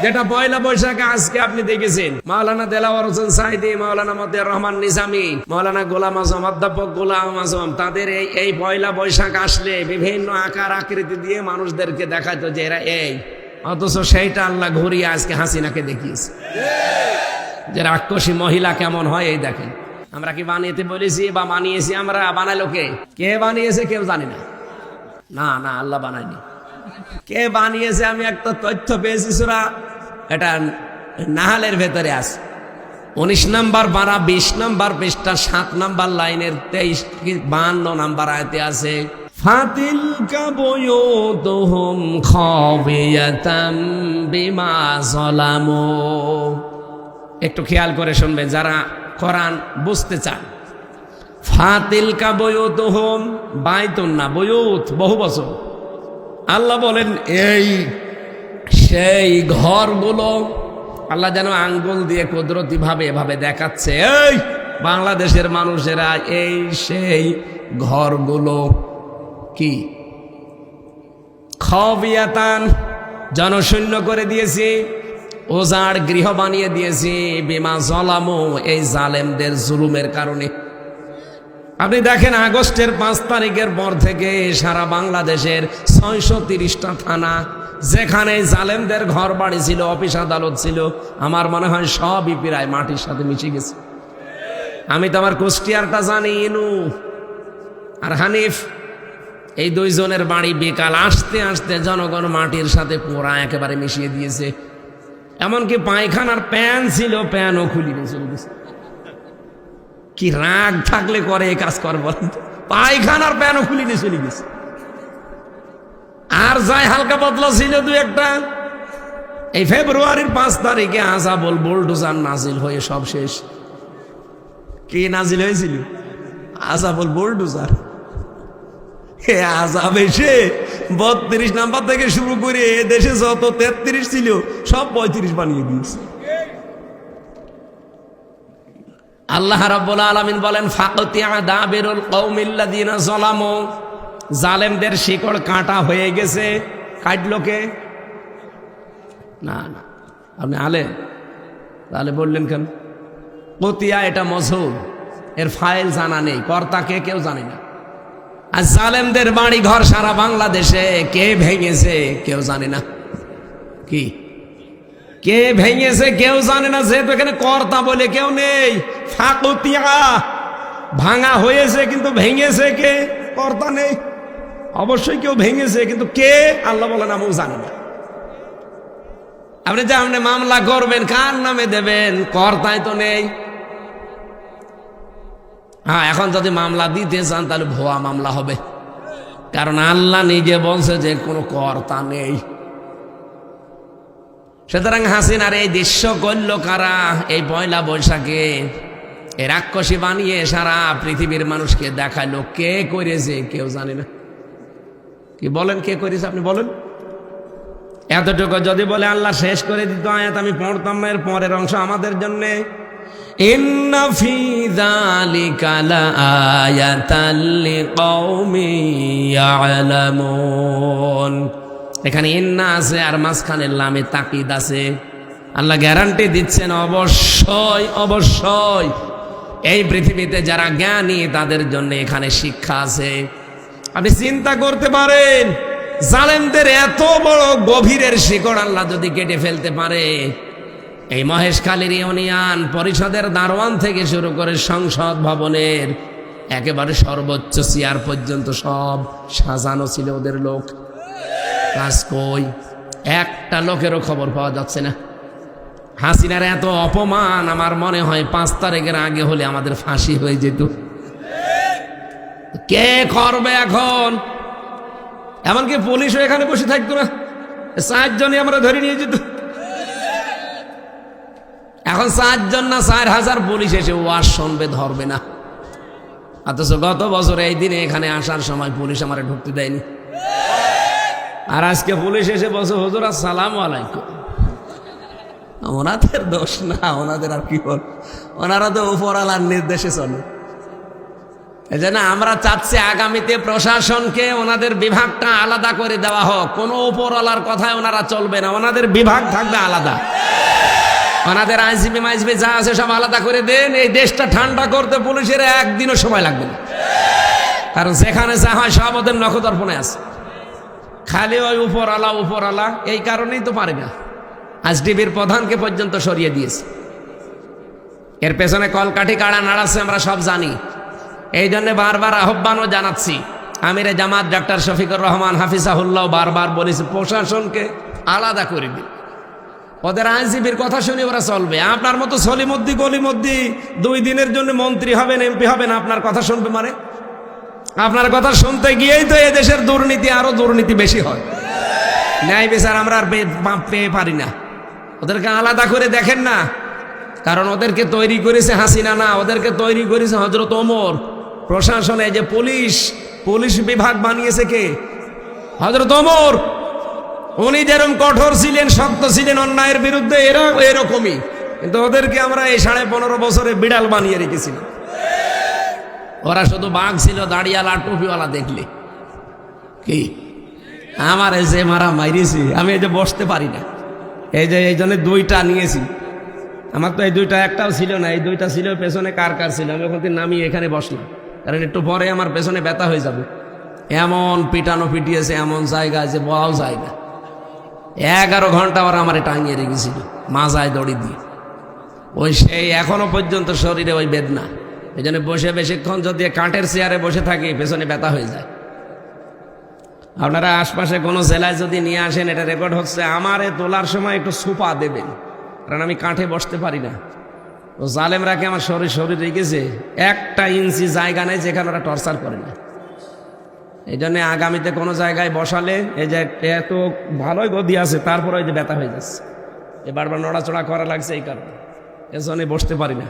যেটা পয়লা বৈশাখে আজকে আপনি দেখেছেন মাওলানা দেলাওয়ার হোসেন সাইদি, মাওলানা মতিয়ার রহমান নিজামী, মাওলানা গোলাম আজম, অধ্যাপক গোলাম আজম, তাদের এই পয়লা বৈশাখ আসলে বিভিন্ন আকার আকৃতি দিয়ে মানুষদেরকে দেখাতো যে এরা এই, অথচ সেইটা আল্লাহ ঘুরিয়ে আজকে হাসিনাকে দেখিয়েছে যে রাক্ষসী মহিলা কেমন হয়। এই দেখেন, আমরা কি বানিয়েতে বলেছি বা বানিয়েছি? আমরা বানাইলো কে বানিয়েছে কেউ জানি না। না না, আল্লাহ বানায়নি। কে বানিয়েছে আমি একটা তথ্য পেয়েছি, সূরা এটা নাহালের ভেতরে আছে 19 নম্বর পারা 20 নম্বর পৃষ্ঠা 7 নম্বর লাইনের 52 নম্বর আয়াতে আছে, ফাতিলকা বুয়ুতুহুম খাবিয়াতাম বিমা যালামু। একটু খেয়াল করে শুনবেন যারা কোরআন বুঝতে চান। ফাতিলকা বুয়ুতুহুম, বাইতুন না, বুয়ুত বহু বচন। আল্লাহ বলেন এই সেই ঘরগুলো, আল্লাহ যেন আঙ্গুল দিয়ে কুদরতি ভাবে এভাবে দেখাচ্ছে, এই বাংলাদেশের মানুষেরা এই সেই ঘরগুলো কি খাবিয়াতান, জনশূন্য করে দিয়েছি, ওজাড় গৃহ বানিয়ে দিয়েছি, বিমা যালামু, এই জালেমদের জুলুমের কারণে। আপনি দেখেন আগস্টের 5 তারিখের পর থেকে সারা বাংলাদেশের 630টা থানা যেখানে জালেমদের ঘর বাড়ি ছিল, অফিস আদালত ছিল, আমার মনে হয় সবই প্রায় মাটির সাথে মিশে গেছে। আমি তো আমার কুষ্টিয়ারটা জানি, ইনু আর হানিফ, এই দুইজনের বাড়ি বিকাল আসতে আসতে জনগণ মাটির সাথে পুরা একেবারে মিশিয়ে দিয়েছে। এমনকি পায়খানার প্যান ছিল, প্যানও খুলি চলে গেছে। কি রাগ থাকলে করে এই কাজ কর বলেন? পায়খানার প্যানও খুলি নিয়ে চলে গেছে। আর যাই হালকা পাতলা ছিল দু একটা, এই ফেব্রুয়ারির 5 তারিখে আযাবুল বুলডোজার নাজিল হয়ে সব শেষ। কি নাজিল হয়েছিল? আযাবুল বুলডোজার। হে আযাব এসে 32 নাম্বার থেকে শুরু করে দেশে যত 33 ছিল সব 35 বানিয়ে দিয়েছে। আল্লাহ রাব্বুল আলামিন বলেন, ফাকতিয়া দাবিরুল কওমিল্লাযিনা যালামু, জালেমদের শিকড় কাটা হয়ে গেছে। কাটলো কে? না না, আপনি আলেম, তাহলে বললেন কেন? কতিয়া এটা মজহুর, এর ফাইল জানা নেই, কর্তা কে কেউ জানে না। আর জালেমদের বাড়ি ঘর সারা বাংলাদেশে কে ভেঙেছে কেউ জানে না। কি কে ভেঙেছে কেউ জানে না, যেহেতু এখানে কর্তা বলে কেউ নেই। ফাকতিয়া, ভাঙা হয়েছে কিন্তু ভেঙেছে কে? কর্তা নেই। অবশ্যই কেউ ভেঙেছে, কিন্তু কে আল্লাহ বলেন আমিও জানি না। আপনি যে আপনি মামলা করবেন কার নামে দেবেন? কর্তাই তো নেই। হ্যাঁ, এখন যদি মামলা দিতে চান তাহলে ভুয়া মামলা হবে, কারণ আল্লাহ নিজে বলছে যে কোনো কর্তা নেই। সুতরাং হাসিনার এই দৃশ্য করল কারা? এই পয়লা বৈশাখে এই রাক্ষসী বানিয়ে সারা পৃথিবীর মানুষকে দেখালো। কে করেছে কেউ জানে না। কি বলেন কে করেছে? আপনি বলেন। এতটুকু যদি বলে আল্লাহ শেষ করে দিত আয়াত, আমি পড়তাম না। এর পরের অংশ আমাদের জন্য, ইন্না ফি যালিকা লাআয়াতাল লিকাওমিন ইয়ালামুন। এখানে ইন্না আছে আর মাঝখানে লামে তাকিদ আছে। আল্লাহ গ্যারান্টি দিচ্ছেন অবশ্যই অবশ্যই এই পৃথিবীতে যারা জ্ঞানী তাদের জন্য এখানে শিক্ষা আছে। আপনি চিন্তা করতে পারেন, জালেমদের এত বড় গভীরের শিকড় আল্লাহ যদি কেটে ফেলতে পারে, এই মহেশখালীর ইউনিয়ন পরিষদের দারোয়ান থেকে শুরু করে সংসদ ভবনের একেবারে সর্বোচ্চ চেয়ার পর্যন্ত সব সাজানো ছিল ওদের লোক। কাজ কই? একটা লোকেরও খবর পাওয়া যাচ্ছে না। হাসিনার এত অপমান আমার মনে হয় 5 তারিখের আগে হলে আমাদের ফাঁসি হয়ে যেত। কে করবে এখন? এমনকি পুলিশও এখানে বসে থাকতো না, 4 জনই আমরা ধরে নিয়ে যেত। এখন 4 জন না 4000 পুলিশ এসে ওয়াজ শুনবে, ধরবে না। অথচ গত বছর এই দিনে এখানে আসার সময় পুলিশ আমারে ঢুকতে দেয়নি। আর আজকে পুলিশ এসে বলছে হুজুর আসসালামু আলাইকুম। ওনাদের দোষ না, ওনাদের আর কি বল, ওনারা তো উপরওয়ালার নির্দেশে চলে। এজন্য আমরা চাচ্ছি আগামীতে প্রশাসনকে ওনাদের বিভাগটা আলাদা করে দেওয়া হোক। কোনো উপরওয়ালার কথায় ওনারা চলবে না, ওনাদের বিভাগ থাকবে আলাদা। ওনাদের আইজিপি মাইজিপি যা আছে সব আলাদা করে দেন। এই দেশটা ঠান্ডা করতে পুলিশের একদিনও সময় লাগবে না, কারণ যেখানে যা হয় সব ওদের নখদর্পণে আছে। খালি ওই উপরওয়ালা এই কারণেই তো পারে না। আইজিপির প্রধানকে পর্যন্ত সরিয়ে দিয়েছে। এর পেছনে কলকাঠি কাড়া নাড়াচ্ছে আমরা সব জানি। এই জন্য বারবার আহ্বানও জানাচ্ছি, আমিরে জামাত ডাক্তার শফিকুর রহমান হাফিজাহুল্লাহ বারবার বলেছে প্রশাসনকে আলাদা করে দিন। ওদের আইনজীবীর কথা শুনে ওরা চলবে। আপনার মতো সলিমুদ্দি গলিমুদ্দি 2 দিনের জন্য মন্ত্রী হবেন, এমপি হবেন, আপনার কথা শুনবে মানে? আপনার কথা শুনতে গিয়েই তো এদেশের দুর্নীতি আরো দুর্নীতি বেশি হয়। ন্যায় বিচার আমরা আর পেয়ে পারি না। ওদেরকে আলাদা করে দেখেন না, কারণ ওদেরকে তৈরি করেছে হাসিনা না, ওদেরকে তৈরি করেছে হযরত ওমর। প্রশাসনে যে পুলিশ বিভাগ বানিয়েছে কে? হযরত ওমর। উনি যেরকম কঠোর ছিলেন, শক্ত ছিলেন অন্যায়ের বিরুদ্ধে, এরা এরকমই। কিন্তু ওদেরকে আমরা এই 15.5 বছরে বিড়াল বানিয়ে রেখেছিলাম। ওরা শুধু বাঘ ছিল, দাড়িওয়ালা টুপিওয়ালা দেখলে কি আমার এই যে মারিয়েছি, আমি এই যে বসতে পারি না, এই জন্য 2টা নিয়েছি। আমার তো এই 2টা একটাও ছিল না, এই 2টা ছিল পেছনে কার ছিল। আমি ওখান থেকে নামিয়ে এখানে বসলাম, কারণ একটু পরে আমার পেছনে ব্যথা হয়ে যাবে। এমন পিটানো পিটিয়েছে, এমন জায়গায় যে বলাও যায় না। 11 ঘন্টা ওরা আমার টাঙিয়ে রেখেছিল মাজায় দড়ি দিয়ে। ওই সেই এখনো পর্যন্ত শরীরে ওই বেদনা। এই জন্য বসে বেশিক্ষণ যদি কাঠের চেয়ারে বসে থাকি পেছনে ব্যথা হয়ে যায়। আপনারা আশপাশে কোনো জেলায় যদি নিয়ে আসেন, এটা রেকর্ড হচ্ছে, আমারে তোলার সময় একটু সুপা দেবেন, কারণ আমি কাঠে বসতে পারি না। ও জালেমরাকে আমার শরীর রেখেছে 1 ইঞ্চি জায়গা নেই যেখানে ওরা টর্চার করে না। এই জন্য আগামীতে কোনো জায়গায় বসালে, এই যে এত ভালোই গদি আছে, তারপরে ওই যে ব্যথা হয়ে যাচ্ছে, বারবার নড়াচড়া করা লাগছে, এই কারণে এজন্য বসতে পারি না।